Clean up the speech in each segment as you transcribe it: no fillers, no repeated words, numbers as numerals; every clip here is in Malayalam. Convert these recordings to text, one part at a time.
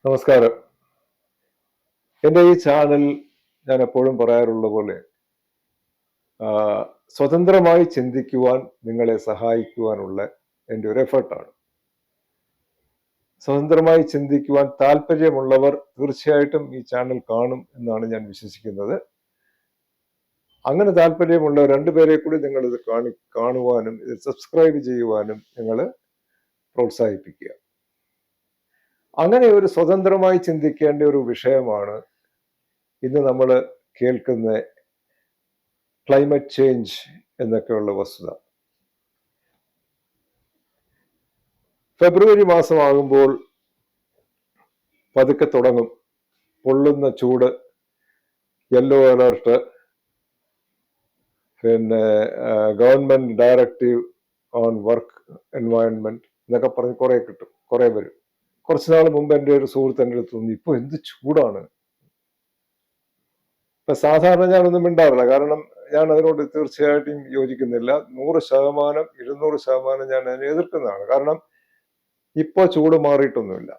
നമസ്കാരം. എൻ്റെ ഈ ചാനൽ ഞാൻ എപ്പോഴും പറയാറുള്ള പോലെ സ്വതന്ത്രമായി ചിന്തിക്കുവാൻ നിങ്ങളെ സഹായിക്കുവാനുള്ള എൻ്റെ ഒരു എഫേർട്ടാണ്. സ്വതന്ത്രമായി ചിന്തിക്കുവാൻ താല്പര്യമുള്ളവർ തീർച്ചയായിട്ടും ഈ ചാനൽ കാണും എന്നാണ് ഞാൻ വിശ്വസിക്കുന്നത്. അങ്ങനെ താല്പര്യമുള്ള രണ്ടുപേരെ കൂടി നിങ്ങളിത് കാണുവാനും ഇത് സബ്സ്ക്രൈബ് ചെയ്യുവാനും നിങ്ങൾ പ്രോത്സാഹിപ്പിക്കുക. അങ്ങനെ ഒരു സ്വതന്ത്രമായി ചിന്തിക്കേണ്ട ഒരു വിഷയമാണ് ഇന്ന് നമ്മൾ കേൾക്കുന്ന ക്ലൈമറ്റ് ചേഞ്ച് എന്നൊക്കെയുള്ള വസ്തുത. ഫെബ്രുവരി മാസമാകുമ്പോൾ പതുക്കെ തുടങ്ങും. പൊള്ളുന്ന ചൂട്, യെല്ലോ അലർട്ട്, പിന്നെ government directive on work environment എന്നൊക്കെ പറഞ്ഞ് കുറെ കിട്ടും, കുറെ വരും. കുറച്ചു നാൾ മുമ്പ് എൻ്റെ ഒരു സുഹൃത്ത് എൻ്റെ അടുത്ത് തോന്നി, ഇപ്പൊ എന്ത് ചൂടാണ്. ഇപ്പൊ സാധാരണ ഞാനൊന്നും മിണ്ടാറില്ല, കാരണം ഞാൻ അതിനോട് തീർച്ചയായിട്ടും യോജിക്കുന്നില്ല. 100%, 200% ഞാൻ അതിനെ എതിർക്കുന്നതാണ്. കാരണം ഇപ്പൊ ചൂട് മാറിയിട്ടൊന്നുമില്ല.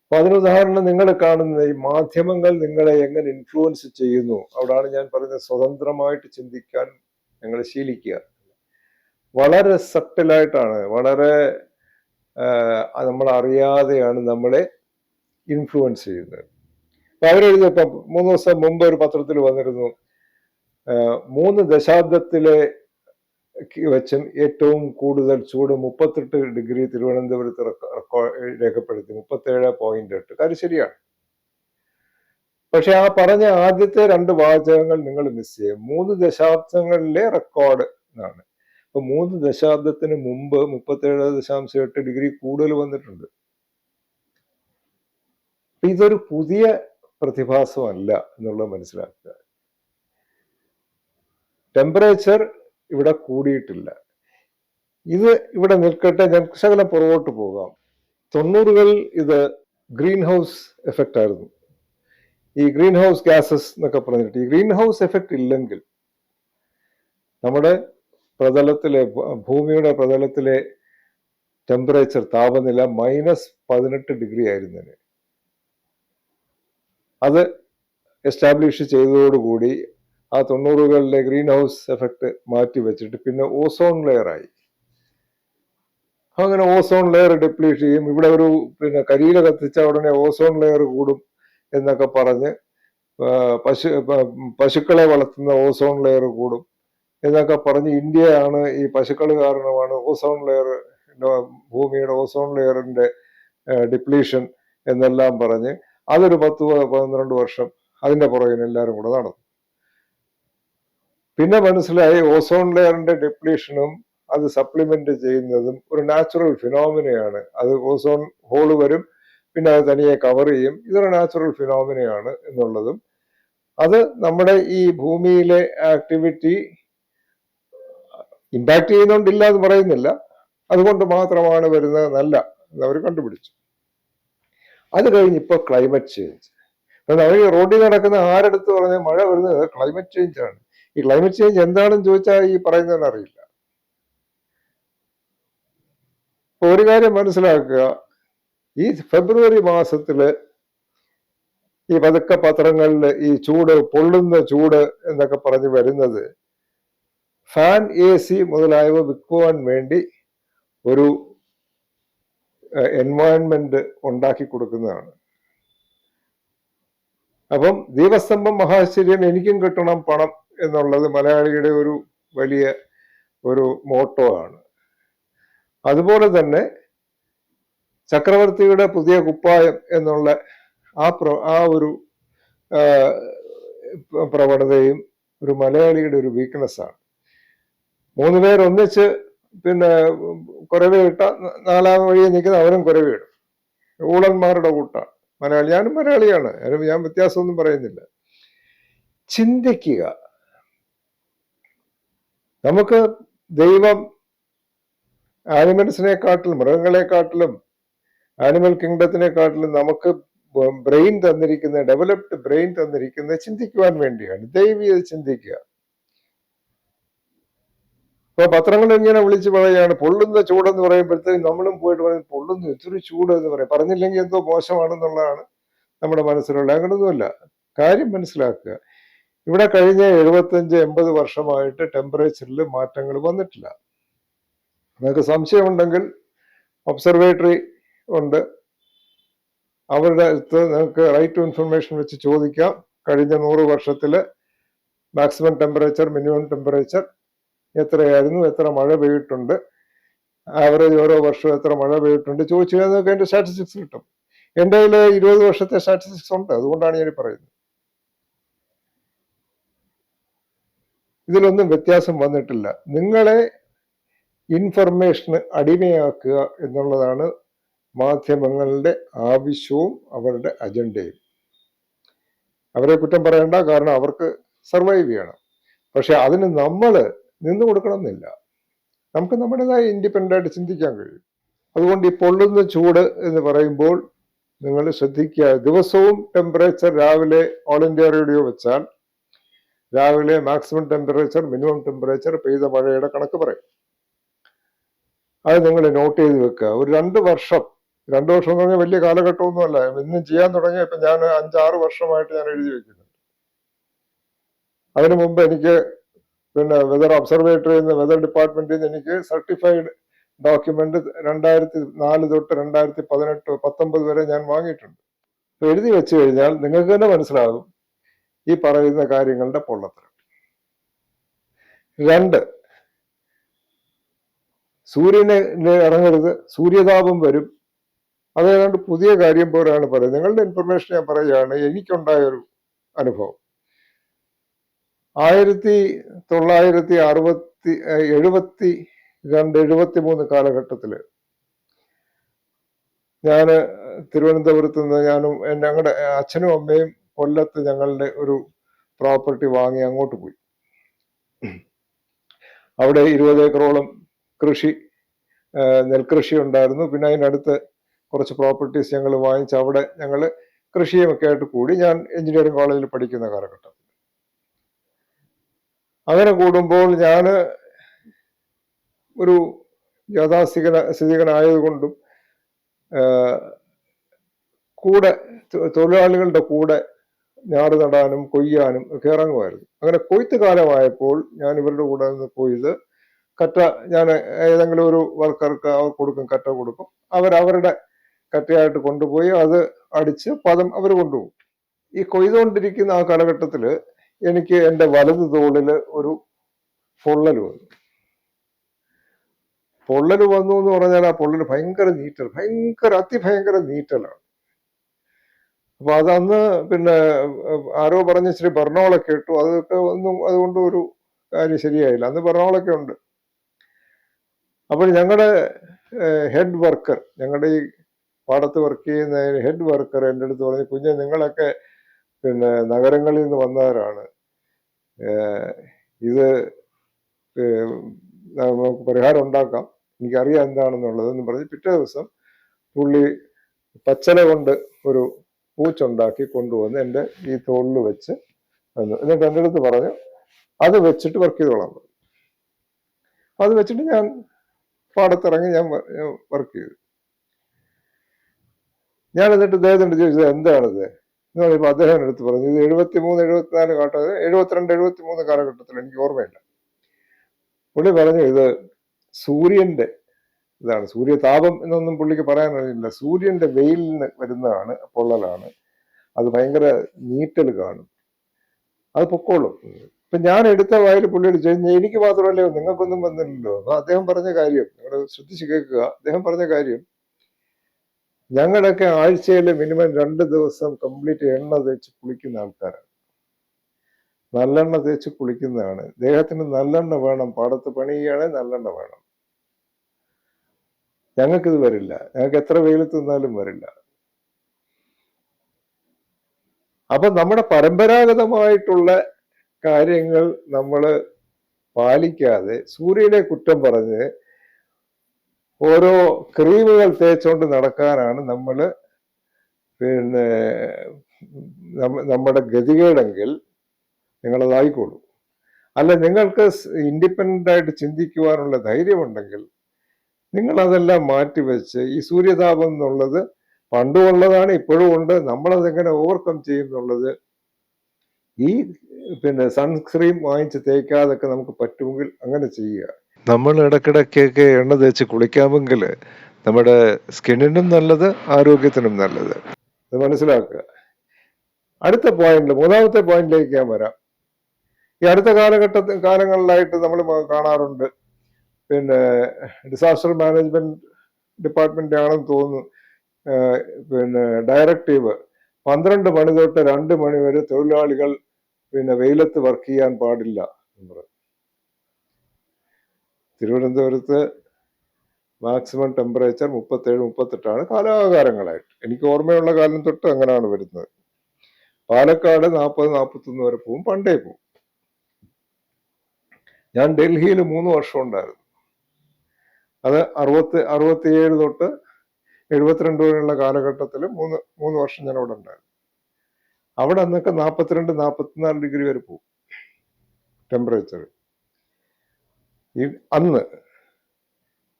അപ്പൊ അതിനുദാഹരണം നിങ്ങൾ കാണുന്ന ഈ മാധ്യമങ്ങൾ നിങ്ങളെ എങ്ങനെ ഇൻഫ്ലുവൻസ് ചെയ്യുന്നു, അവിടാണ് ഞാൻ പറയുന്നത് സ്വതന്ത്രമായിട്ട് ചിന്തിക്കാൻ നിങ്ങൾ ശീലിക്കുക. വളരെ സട്ടിലായിട്ടാണ്, വളരെ നമ്മൾ അറിയാതെയാണ് നമ്മളെ ഇൻഫ്ലുവൻസ് ചെയ്യുന്നത്. അപ്പൊ അവരെഴുതിയപ്പോ 3 ദിവസം മുമ്പ് ഒരു പത്രത്തിൽ വന്നിരുന്നു, 3 ദശാബ്ദത്തിലെ വെച്ചും ഏറ്റവും കൂടുതൽ ചൂട് 38 ഡിഗ്രി തിരുവനന്തപുരത്ത് രേഖപ്പെടുത്തി, 37.8. കാര്യം ശരിയാണ്. പക്ഷെ ആ പറഞ്ഞ ആദ്യത്തെ 2 വാചകങ്ങൾ നിങ്ങൾ മിസ് ചെയ്യും. 3 ദശാബ്ദങ്ങളിലെ റെക്കോർഡ് എന്നാണ്. അപ്പൊ 3 ദശാബ്ദത്തിന് മുമ്പ് 37.8 ഡിഗ്രി കൂടുതൽ വന്നിട്ടുണ്ട്. ഇതൊരു പുതിയ പ്രതിഭാസമല്ല എന്നുള്ളത് മനസ്സിലാക്കുക. ടെമ്പറേച്ചർ ഇവിടെ കൂടിയിട്ടില്ല. ഇത് ഇവിടെ നിൽക്കട്ടെ, ഞാൻ ശകലം പുറകോട്ട് പോകാം. 90കളിൽ ഇത് ഗ്രീൻ ഹൗസ് എഫക്റ്റ് ആയിരുന്നു. ഈ ഗ്രീൻ ഹൗസ് ഗ്യാസസ് എന്നൊക്കെ പറഞ്ഞിട്ട്, ഈ ഗ്രീൻ ഹൗസ് എഫക്റ്റ് ഇല്ലെങ്കിൽ നമ്മുടെ പ്രതലത്തിലെ, ഭൂമിയുടെ പ്രതലത്തിലെ ടെമ്പറേച്ചർ, താപനില -18 ഡിഗ്രി ആയിരുന്നതിന്. അത് എസ്റ്റാബ്ലിഷ് ചെയ്തതോടുകൂടി ആ 90കളിലെ ഗ്രീൻ ഹൗസ് എഫക്റ്റ് മാറ്റി വെച്ചിട്ട് പിന്നെ ഓസോൺ ലെയർ ആയി. അങ്ങനെ ഓസോൺ ലെയർ ഡിപ്ലീറ്റ് ചെയ്യും. ഇവിടെ ഒരു കരിയില കത്തിച്ച ഉടനെ ഓസോൺ ലെയർ കൂടും എന്നൊക്കെ പറഞ്ഞ് പശുക്കളെ വളർത്തുന്ന ഓസോൺ ലെയർ കൂടും എന്നൊക്കെ പറഞ്ഞ് ഇന്ത്യയാണ് ഈ പശുക്കൾ കാരണമാണ് ഓസോൺ ലെയർ, ഭൂമിയുടെ ഓസോൺ ലെയറിന്റെ ഡിപ്ലീഷൻ എന്നെല്ലാം പറഞ്ഞ് അതൊരു 10-12 വർഷം അതിന്റെ പുറകിന് എല്ലാവരും കൂടെ നടന്നു. പിന്നെ മനസ്സിലായി ഓസോൺ ലെയറിന്റെ ഡിപ്ലീഷനും അത് സപ്ലിമെന്റ് ചെയ്യുന്നതും ഒരു നാച്ചുറൽ ഫിനോമിനയാണ്. അത് ഓസോൺ ഹോള് വരും, പിന്നെ അത് തനിയെ കവർ ചെയ്യും. ഇതൊരു നാച്ചുറൽ ഫിനോമിനയാണ് എന്നുള്ളതും, അത് നമ്മുടെ ഈ ഭൂമിയിലെ ആക്ടിവിറ്റി ഇമ്പാക്ട് ചെയ്യുന്നോണ്ടില്ല എന്ന് പറയുന്നില്ല, അതുകൊണ്ട് മാത്രമാണ് വരുന്നത് എന്നല്ല അവർ കണ്ടുപിടിച്ചു. അത് കഴിഞ്ഞ് ഇപ്പൊ ക്ലൈമറ്റ് ചേഞ്ച്. അവർ റോഡിൽ നടക്കുന്ന ആരെടുത്ത് പറഞ്ഞ മഴ വരുന്നത് ക്ലൈമറ്റ് ചേഞ്ച് ആണ്. ഈ ക്ലൈമറ്റ് ചേഞ്ച് എന്താണെന്ന് ചോദിച്ചാൽ ഈ പറയുന്നതെന്ന് അറിയില്ല. ഒരു കാര്യം മനസ്സിലാക്കുക, ഈ ഫെബ്രുവരി മാസത്തില് ഈ പതുക്കെ പത്രങ്ങളിൽ ഈ ചൂട്, പൊള്ളുന്ന ചൂട് എന്നൊക്കെ പറഞ്ഞ് വരുന്നത് ഫാൻ, AC മുതലായവ വിൽക്കുവാൻ വേണ്ടി ഒരു എൻവയൺമെന്റ് ഉണ്ടാക്കി കൊടുക്കുന്നതാണ്. അപ്പം ദീപസ്തംഭം മഹാശ്ചര്യം, എനിക്കും കിട്ടണം പണം എന്നുള്ളത് മലയാളിയുടെ ഒരു വലിയ ഒരു മോട്ടോ ആണ്. അതുപോലെ തന്നെ ചക്രവർത്തിയുടെ പുതിയ കുപ്പായം എന്നുള്ള ആ ഒരു പ്രവണതയും ഒരു മലയാളിയുടെ ഒരു വീക്ക്നെസ് ആണ്. 3 പേർ ഒന്നിച്ച് കുരവ ഇട്ട 4ാം വഴിയെ നിൽക്കുന്ന അവരും കുരവ ഇടും. ഊളന്മാരുടെ കൂട്ടാണ് മലയാളി. ഞാനും മലയാളിയാണ്, ഞാൻ വ്യത്യാസമൊന്നും പറയുന്നില്ല. ചിന്തിക്കുക. നമുക്ക് ദൈവം ആനിമൽസിനെക്കാട്ടിലും, മൃഗങ്ങളെക്കാട്ടിലും, ആനിമൽ കിങ്ഡത്തിനെക്കാട്ടിലും നമുക്ക് ബ്രെയിൻ തന്നിരിക്കുന്ന, ഡെവലപ്ഡ് ബ്രെയിൻ തന്നിരിക്കുന്ന ചിന്തിക്കുവാൻ വേണ്ടിയാണ്. ദൈവം ഇത് ചിന്തിക്കുക. ഇപ്പൊ പത്രങ്ങൾ ഇങ്ങനെ വിളിച്ച് പറയുകയാണ് പൊള്ളുന്ന ചൂടെന്ന് പറയുമ്പോഴത്തേക്കും നമ്മളും പോയിട്ട് പറയും പൊള്ളുന്നു ഇത്തിരി ചൂട് എന്ന് പറയും. പറഞ്ഞില്ലെങ്കിൽ എന്തോ മോശമാണെന്നുള്ളതാണ് നമ്മുടെ മനസ്സിലുള്ള. അങ്ങനൊന്നുമല്ല. കാര്യം മനസ്സിലാക്കുക. ഇവിടെ കഴിഞ്ഞ 75-80 വർഷമായിട്ട് ടെമ്പറേച്ചറിൽ മാറ്റങ്ങൾ വന്നിട്ടില്ല. നിങ്ങൾക്ക് സംശയമുണ്ടെങ്കിൽ ഒബ്സർവേറ്ററി ഉണ്ട്, അവരുടെ അടുത്ത് നിങ്ങൾക്ക് റൈറ്റ് ടു ഇൻഫർമേഷൻ വെച്ച് ചോദിക്കാം. കഴിഞ്ഞ 100 വർഷത്തില് മാക്സിമം ടെമ്പറേച്ചർ, മിനിമം ടെമ്പറേച്ചർ എത്രയായിരുന്നു, എത്ര മഴ പെയ്തിട്ടുണ്ട്, ആവറേജ് ഓരോ വർഷവും എത്ര മഴ പെയ്തിട്ടുണ്ട് ചോദിച്ചു കഴിഞ്ഞാൽ നിങ്ങൾക്ക് അതിന്റെ സ്റ്റാറ്റിസ്റ്റിക്സ് കിട്ടും. എൻ്റെ കയ്യിൽ 20 വർഷത്തെ സ്റ്റാറ്റിസ്റ്റിക്സ് ഉണ്ട്. അതുകൊണ്ടാണ് ഞാൻ പറയുന്നത്. ഇതിലൊന്നും വ്യത്യാസം വന്നിട്ടില്ല. നിങ്ങളെ ഇൻഫർമേഷന് അടിമയാക്കുക എന്നുള്ളതാണ് മാധ്യമങ്ങളുടെ ആവശ്യവും അവരുടെ അജണ്ടയും. അവരെ കുറ്റം പറയണ്ട, കാരണം അവർക്ക് സർവൈവ് ചെയ്യണം. പക്ഷെ അതിന് നമ്മൾ നിന്നു കൊടുക്കണമെന്നില്ല. നമുക്ക് നമ്മുടേതായ ഇൻഡിപെൻഡൻ്റ് ആയിട്ട് ചിന്തിക്കാൻ കഴിയും. അതുകൊണ്ട് ഈ പൊള്ളുന്ന ചൂട് എന്ന് പറയുമ്പോൾ നിങ്ങൾ ശ്രദ്ധിക്കുക. ദിവസവും ടെമ്പറേച്ചർ രാവിലെ ഓൾ ഇന്ത്യ റേഡിയോ വെച്ചാൽ രാവിലെ മാക്സിമം ടെമ്പറേച്ചർ, മിനിമം ടെമ്പറേച്ചർ, പെയ്ത മഴയുടെ കണക്ക് പറയും. അത് നിങ്ങൾ നോട്ട് ചെയ്ത് വെക്കുക. ഒരു 2 വർഷം എന്ന് പറഞ്ഞാൽ വലിയ കാലഘട്ടമൊന്നുമല്ല. ഇന്നും ചെയ്യാൻ തുടങ്ങിയ ഇപ്പം ഞാൻ 5-6 വർഷമായിട്ട് ഞാൻ എഴുതി വെക്കുന്നുണ്ട്. അതിനു മുമ്പ് എനിക്ക് പിന്നെ വെതർ ഒബ്സർവേറ്ററിയിൽ നിന്ന്, വെതർ ഡിപ്പാർട്ട്മെന്റിൽ നിന്ന് എനിക്ക് സർട്ടിഫൈഡ് ഡോക്യുമെന്റ് 2004 തൊട്ട് 2018-19 വരെ ഞാൻ വാങ്ങിയിട്ടുണ്ട്. എഴുതി വെച്ച് കഴിഞ്ഞാൽ നിങ്ങൾക്ക് തന്നെ മനസ്സിലാകും ഈ പറയുന്ന കാര്യങ്ങളുടെ പൊള്ളത്തരം. 2, സൂര്യനെ ഇറങ്ങരുത്, സൂര്യതാപം വരും. അതേതാണ്ട് പുതിയ കാര്യം പോലെയാണ് പറയുന്നത്. നിങ്ങളുടെ ഇൻഫർമേഷൻ ഞാൻ പറയുകയാണ്. എനിക്കുണ്ടായ ഒരു അനുഭവം 1972-73 കാലഘട്ടത്തില് ഞാൻ തിരുവനന്തപുരത്ത് നിന്ന് ഞാനും ഞങ്ങളുടെ അച്ഛനും അമ്മയും കൊല്ലത്ത് ഞങ്ങളുടെ ഒരു പ്രോപ്പർട്ടി വാങ്ങി അങ്ങോട്ട് പോയി. അവിടെ 20 ഏക്കറോളം നെൽകൃഷി ഉണ്ടായിരുന്നു. പിന്നെ അതിനടുത്ത് കുറച്ച് പ്രോപ്പർട്ടീസ് ഞങ്ങൾ വാങ്ങിച്ച് അവിടെ ഞങ്ങൾ കൃഷിയുമൊക്കെ ആയിട്ട് കൂടി. ഞാൻ എഞ്ചിനീയറിംഗ് കോളേജിൽ പഠിക്കുന്ന കാലഘട്ടം. അങ്ങനെ കൂടുമ്പോൾ ഞാൻ ഒരു യാഥാസ്ഥിതികനായതുകൊണ്ടും കൂടെ തൊഴിലാളികളുടെ കൂടെ ഞാറ് നടാനും കൊയ്യാനും ഒക്കെ ഇറങ്ങുമായിരുന്നു. അങ്ങനെ കൊയ്ത്ത് കാലമായപ്പോൾ ഞാൻ ഇവരുടെ കൂടെ നിന്ന് കൊയ്ത് കറ്റ, ഞാൻ ഏതെങ്കിലും ഒരു വർക്കർക്ക് അവർ കൊടുക്കും, കറ്റ കൊടുക്കും. അവരവരുടെ കറ്റയായിട്ട് കൊണ്ടുപോയി അത് അടിച്ച് പദം അവർ കൊണ്ടുപോകും. ഈ കൊയ്തുകൊണ്ടിരിക്കുന്ന ആ കാലഘട്ടത്തിൽ എനിക്ക് എൻ്റെ വലത് തോളില് ഒരു പൊള്ളൽ വന്നു. പൊള്ളൽ വന്നു എന്ന് പറഞ്ഞാൽ ആ പൊള്ളൽ ഭയങ്കര നീറ്റൽ, അതിഭയങ്കര നീറ്റലാണ്. അപ്പൊ അതന്ന് പിന്നെ ആരോ പറഞ്ഞ ഇച്ചിരി ബർണോളൊക്കെ ഇട്ടു. അതൊക്കെ ഒന്നും അതുകൊണ്ട് ഒരു കാര്യം ശരിയായില്ല. അന്ന് ബർണോളൊക്കെ ഉണ്ട്. അപ്പോൾ ഞങ്ങളുടെ ഹെഡ് വർക്കർ, ഞങ്ങളുടെ ഈ പാടത്ത് വർക്ക് ചെയ്യുന്ന ഹെഡ് വർക്കർ എൻ്റെ അടുത്ത് പറഞ്ഞു, കുഞ്ഞ് നിങ്ങളൊക്കെ പിന്നെ നഗരങ്ങളിൽ നിന്ന് വന്നവരാണ്, ഇത് നമുക്ക് പരിഹാരം ഉണ്ടാക്കാം, എനിക്കറിയാം എന്താണെന്നുള്ളതെന്ന് പറഞ്ഞ് പിറ്റേ ദിവസം പുള്ളി പച്ചല കൊണ്ട് ഒരു പൂച്ചുണ്ടാക്കി കൊണ്ടുവന്ന് എൻ്റെ ഈ തോളിൽ വെച്ച് വന്നു. എന്നിട്ട് എൻ്റെ അടുത്ത് പറഞ്ഞു അത് വെച്ചിട്ട് വർക്ക് ചെയ്തോളാം പറഞ്ഞു. അത് വെച്ചിട്ട് ഞാൻ പാടത്തിറങ്ങി ഞാൻ വർക്ക് ചെയ്തു. ഞാൻ എന്നിട്ട് അദ്ദേഹത്തിൻ്റെ ചോദിച്ചത് എന്താണിത് എന്ന് പറയുമ്പോൾ അദ്ദേഹം എടുത്ത് പറഞ്ഞു ഇത് 73-74 72-73 കാലഘട്ടത്തിൽ, എനിക്ക് ഓർമ്മയില്ല. പുള്ളി പറഞ്ഞു ഇത് സൂര്യന്റെ ഇതാണ്, സൂര്യതാപം എന്നൊന്നും പുള്ളിക്ക് പറയാനറിയില്ല, സൂര്യന്റെ വെയിലിൽ നിന്ന് വരുന്നതാണ്, പൊള്ളലാണ്, അത് ഭയങ്കര നീറ്റൽ കാണും, അത് പൊക്കോളും. ഇപ്പൊ ഞാൻ എടുത്ത വായിൽ പുള്ളിയോട് ചോദിച്ചു എനിക്ക് മാത്രമല്ലേ നിങ്ങൾക്കൊന്നും വന്നില്ലല്ലോ. അപ്പൊ അദ്ദേഹം പറഞ്ഞ കാര്യം നിങ്ങൾ ശ്രദ്ധിച്ച് കേൾക്കുക. അദ്ദേഹം പറഞ്ഞ കാര്യം, ഞങ്ങളൊക്കെ ആഴ്ചയിൽ മിനിമം 2 ദിവസം കംപ്ലീറ്റ് എണ്ണ തേച്ച് കുളിക്കുന്ന ആൾക്കാരാണ്, നല്ലെണ്ണ തേച്ച് കുളിക്കുന്നതാണ്. ദേഹത്തിന് നല്ലെണ്ണ വേണം, പാടത്ത് പണി ചെയ്യുകയാണെങ്കിൽ നല്ലെണ്ണ വേണം. ഞങ്ങൾക്കിത് വരില്ല, ഞങ്ങൾക്ക് എത്ര വെയിലത്ത് നിന്നാലും വരില്ല. അപ്പൊ നമ്മുടെ പരമ്പരാഗതമായിട്ടുള്ള കാര്യങ്ങൾ നമ്മൾ പാലിക്കാതെ സൂര്യനെ കുറ്റം പറഞ്ഞ് ഓരോ ക്രീമുകൾ തേച്ചുകൊണ്ട് നടക്കാനാണ് നമ്മൾ പിന്നെ നമ്മുടെ ഗതികേടെങ്കിൽ നിങ്ങളതായിക്കോളൂ. അല്ല, നിങ്ങൾക്ക് ഇൻഡിപെൻഡന്റ് ആയിട്ട് ചിന്തിക്കുവാനുള്ള ധൈര്യമുണ്ടെങ്കിൽ നിങ്ങൾ അതെല്ലാം മാറ്റിവെച്ച് ഈ സൂര്യതാപം എന്നുള്ളത് പണ്ടും ഉള്ളതാണ്, ഇപ്പോഴും ഉണ്ട്, നമ്മളതെങ്ങനെ ഓവർകം ചെയ്യും എന്നുള്ളത് ഈ സൺസ്ക്രീൻ വാങ്ങിച്ച് തേക്കാതൊക്കെ നമുക്ക് പറ്റുമെങ്കിൽ അങ്ങനെ ചെയ്യുക. നമ്മൾ ഇടയ്ക്കിടയ്ക്കൊക്കെ എണ്ണ തേച്ച് കുളിക്കാമെങ്കിൽ നമ്മുടെ സ്കിന്നിനും നല്ലത്, ആരോഗ്യത്തിനും നല്ലത്. അത് മനസ്സിലാക്കുക. അടുത്ത പോയിന്റ്, മൂന്നാമത്തെ പോയിന്റിലേക്ക് ഞാൻ വരാം. ഈ അടുത്ത കാലങ്ങളിലായിട്ട് നമ്മൾ കാണാറുണ്ട്, ഡിസാസ്റ്റർ മാനേജ്മെന്റ് ഡിപ്പാർട്ട്മെന്റ് ആണെന്ന് തോന്നുന്നു, ഡയറക്റ്റീവ് 12 മണി തൊട്ട് 2 മണി വരെ തൊഴിലാളികൾ വെയിലത്ത് വർക്ക് ചെയ്യാൻ പാടില്ല എന്ന് പറയും. തിരുവനന്തപുരത്ത് മാക്സിമം ടെമ്പറേച്ചർ 37-38 കാലാകാലങ്ങളായിട്ട്. എനിക്ക് ഓർമ്മയുള്ള കാലം തൊട്ട് അങ്ങനെയാണ് വരുന്നത്. പാലക്കാട് 40-41 വരെ പോവും, പണ്ടേ പോവും. ഞാൻ ഡൽഹിയിൽ 3 വർഷം ഉണ്ടായിരുന്നു. അത് 67 തൊട്ട് 72 വരെയുള്ള കാലഘട്ടത്തിൽ 3 വർഷം ഞാൻ അവിടെ ഉണ്ടായിരുന്നു. അവിടെ അന്നൊക്കെ 42-44 ഡിഗ്രി വരെ പോകും ടെമ്പറേച്ചർ. അന്ന്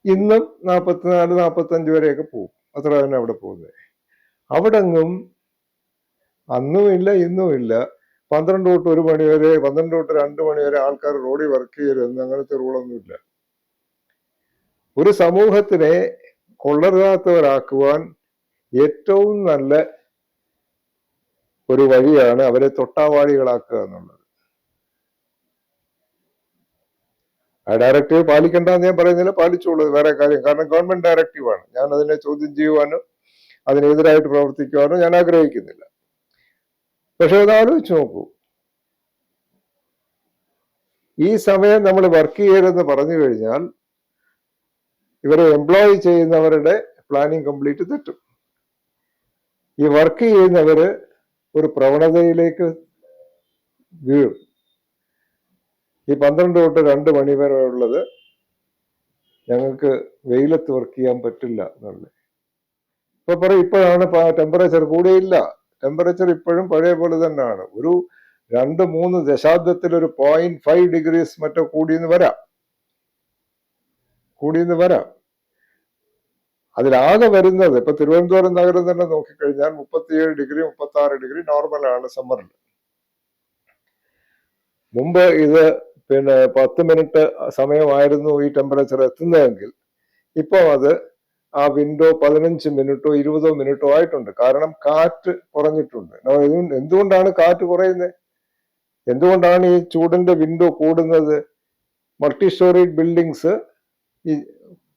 ഇന്നും 44-45 വരെയൊക്കെ പോകും. അത്ര തന്നെ അവിടെ പോകുന്നത്. അവിടെ എങ്ങും അന്നുമില്ല ഇന്നുമില്ല 12 തൊട്ട് 1 മണി വരെ, 12 തൊട്ട് 2 മണി വരെ ആൾക്കാർ റോഡിൽ വർക്ക് ചെയ്യരുതെന്ന് അങ്ങനത്തെ റൂളൊന്നുമില്ല. ഒരു സമൂഹത്തിനെ കൊള്ളരുതാത്തവരാക്കുവാൻ ഏറ്റവും നല്ല ഒരു വഴിയാണ് അവരെ തൊട്ടാവാടികളാക്കുക എന്നുള്ളത്. ആ ഡയറക്റ്റീവ് പാലിക്കേണ്ടെന്ന് ഞാൻ പറയുന്നില്ല, പാലിച്ചുള്ളത് വേറെ കാര്യം. കാരണം ഗവൺമെന്റ് ഡയറക്റ്റീവാണ്. ഞാൻ അതിനെ ചോദ്യം ചെയ്യുവാനോ അതിനെതിരായിട്ട് പ്രവർത്തിക്കുവാനോ ഞാൻ ആഗ്രഹിക്കുന്നില്ല. പക്ഷെ അത് ആലോചിച്ച് നോക്കൂ, ഈ സമയം നമ്മൾ വർക്ക് ചെയ്യരുതെന്ന് പറഞ്ഞു കഴിഞ്ഞാൽ ഇവരെ എംപ്ലോയ് ചെയ്യുന്നവരുടെ പ്ലാനിങ് കംപ്ലീറ്റ് തെറ്റും. ഈ വർക്ക് ചെയ്യുന്നവര് ഒരു പ്രവണതയിലേക്ക് വീഴും. ഈ 12 തൊട്ട് 2 മണി വരെ ഉള്ളത് ഞങ്ങൾക്ക് വെയിലത്ത് വർക്ക് ചെയ്യാൻ പറ്റില്ല എന്നുള്ളത്. ഇപ്പൊ പറയും ഇപ്പോഴാണ് ടെമ്പറേച്ചർ കൂടിയില്ല. ടെമ്പറേച്ചർ ഇപ്പോഴും പഴയ പോലെ തന്നെയാണ്. ഒരു 2-3 ദശാബ്ദത്തിൽ ഒരു 0.5 ഡിഗ്രീസ് മറ്റോ കൂടിയെന്ന് വരാം. അതിലാകെ വരുന്നത് ഇപ്പൊ തിരുവനന്തപുരം നഗരം തന്നെ നോക്കിക്കഴിഞ്ഞാൽ 37 ഡിഗ്രി 36 ഡിഗ്രി നോർമലാണ് സമ്മറിൽ. മുമ്പ് ഇത് 10 മിനിറ്റ് സമയമായിരുന്നു ഈ ടെമ്പറേച്ചർ എത്തുന്നതെങ്കിൽ ഇപ്പോൾ അത് ആ വിൻഡോ 15 മിനിറ്റോ 20 മിനിറ്റോ ആയിട്ടുണ്ട്. കാരണം കാറ്റ് കുറഞ്ഞിട്ടുണ്ട്. എന്തുകൊണ്ടാണ് കാറ്റ് കുറയുന്നത്? എന്തുകൊണ്ടാണ് ഈ ചൂടിന്റെ വിൻഡോ കൂടുന്നത്? മൾട്ടി സ്റ്റോറി ബിൽഡിങ്സ് ഈ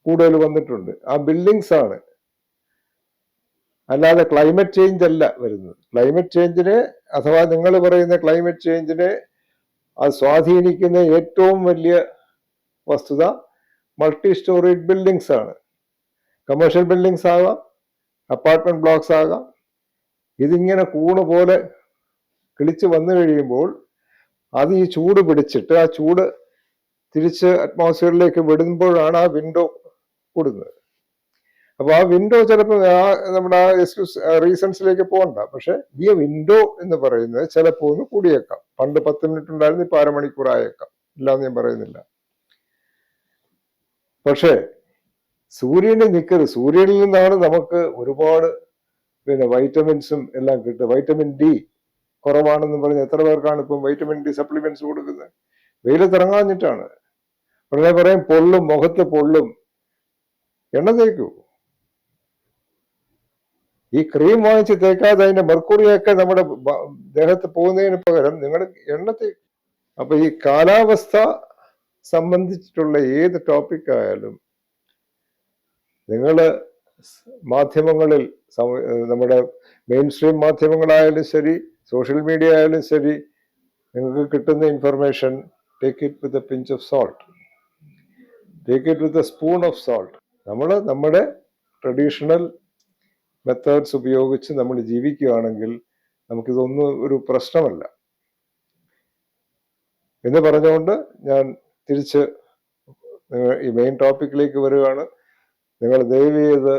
കൂടുതൽ വന്നിട്ടുണ്ട്. ആ ബിൽഡിങ്സ് ആണ്, അല്ലാതെ ക്ലൈമറ്റ് ചേഞ്ച് അല്ല വരുന്നത്. ക്ലൈമറ്റ് ചേഞ്ചിനെ, അഥവാ നിങ്ങൾ പറയുന്ന ക്ലൈമറ്റ് ചേഞ്ചിനെ അത് സ്വാധീനിക്കുന്ന ഏറ്റവും വലിയ വസ്തുത മൾട്ടി സ്റ്റോറേജ് ബിൽഡിങ്സ് ആണ്. കമേഴ്ഷ്യൽ ബിൽഡിങ്സ് ആകാം, അപ്പാർട്ട്മെന്റ് ബ്ലോക്സ് ആകാം. ഇതിങ്ങനെ കൂണ് പോലെ കിളിച്ച് വന്നു കഴിയുമ്പോൾ അത് ഈ ചൂട് പിടിച്ചിട്ട് ആ ചൂട് തിരിച്ച് അറ്റ്മോസ്ഫിയറിലേക്ക് വിടുമ്പോഴാണ് ആ വിൻഡോ കൂടുന്നത്. അപ്പൊ ആ വിൻഡോ ചിലപ്പോൾ നമ്മുടെ റീസൺസിലേക്ക് പോകണ്ട. പക്ഷെ ഈ വിൻഡോ എന്ന് പറയുന്നത് ചിലപ്പോൾ ഒന്ന് കൂടിയേക്കാം. പണ്ട് 10 മിനിറ്റ് ഉണ്ടായിരുന്നു, ഇപ്പൊ അരമണിക്കൂർ ആയേക്കാം. ഇല്ലാന്ന് ഞാൻ പറയുന്നില്ല. പക്ഷേ സൂര്യനിൽ നിൽക്കരുത്. സൂര്യനിൽ നിന്നാണ് നമുക്ക് ഒരുപാട് വൈറ്റമിൻസും എല്ലാം കിട്ടുക. വൈറ്റമിൻ ഡി കുറവാണെന്ന് പറഞ്ഞ് എത്ര പേർക്കാണ് ഇപ്പം വൈറ്റമിൻ ഡി സപ്ലിമെന്റ്സ് കൊടുക്കുന്നത്? വെയിലത്തിറങ്ങാഞ്ഞിട്ടാണ്. ഉടനെ പറയും പൊള്ളും, മുഖത്ത് പൊള്ളും. എണ്ണ തേക്കൂ. ഈ ക്രീം വാങ്ങിച്ച് തേക്കാതെ അതിന്റെ മെർക്കുറിയൊക്കെ നമ്മുടെ ദേഹത്ത് പോകുന്നതിന് പകരം നിങ്ങൾ എണ്ണ തേക്കും. അപ്പൊ ഈ കാലാവസ്ഥ സംബന്ധിച്ചിട്ടുള്ള ഏത് ടോപ്പിക് ആയാലും നിങ്ങൾ മാധ്യമങ്ങളിൽ, നമ്മുടെ മെയിൻ സ്ട്രീം മാധ്യമങ്ങളായാലും ശരി, സോഷ്യൽ മീഡിയ ആയാലും ശരി, നിങ്ങൾക്ക് കിട്ടുന്ന information take it with a pinch of salt, take it with a spoon of salt. നമ്മൾ നമ്മുടെ ട്രഡീഷണൽ മെത്തേഡ്സ് ഉപയോഗിച്ച് നമ്മൾ ജീവിക്കുകയാണെങ്കിൽ നമുക്കിതൊന്നും ഒരു പ്രശ്നമല്ല എന്ന് പറഞ്ഞുകൊണ്ട് ഞാൻ തിരിച്ച് ഈ മെയിൻ ടോപ്പിക്കിലേക്ക് വരികയാണ്. നിങ്ങൾ ദയവ് ചെയ്ത്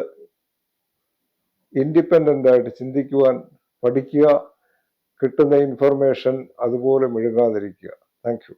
ഇൻഡിപെൻഡന്റ് ആയിട്ട് ചിന്തിക്കുവാൻ പഠിക്കുക. കിട്ടുന്ന ഇൻഫർമേഷൻ അതുപോലെ മുഴുകാതിരിക്കുക. Thank you.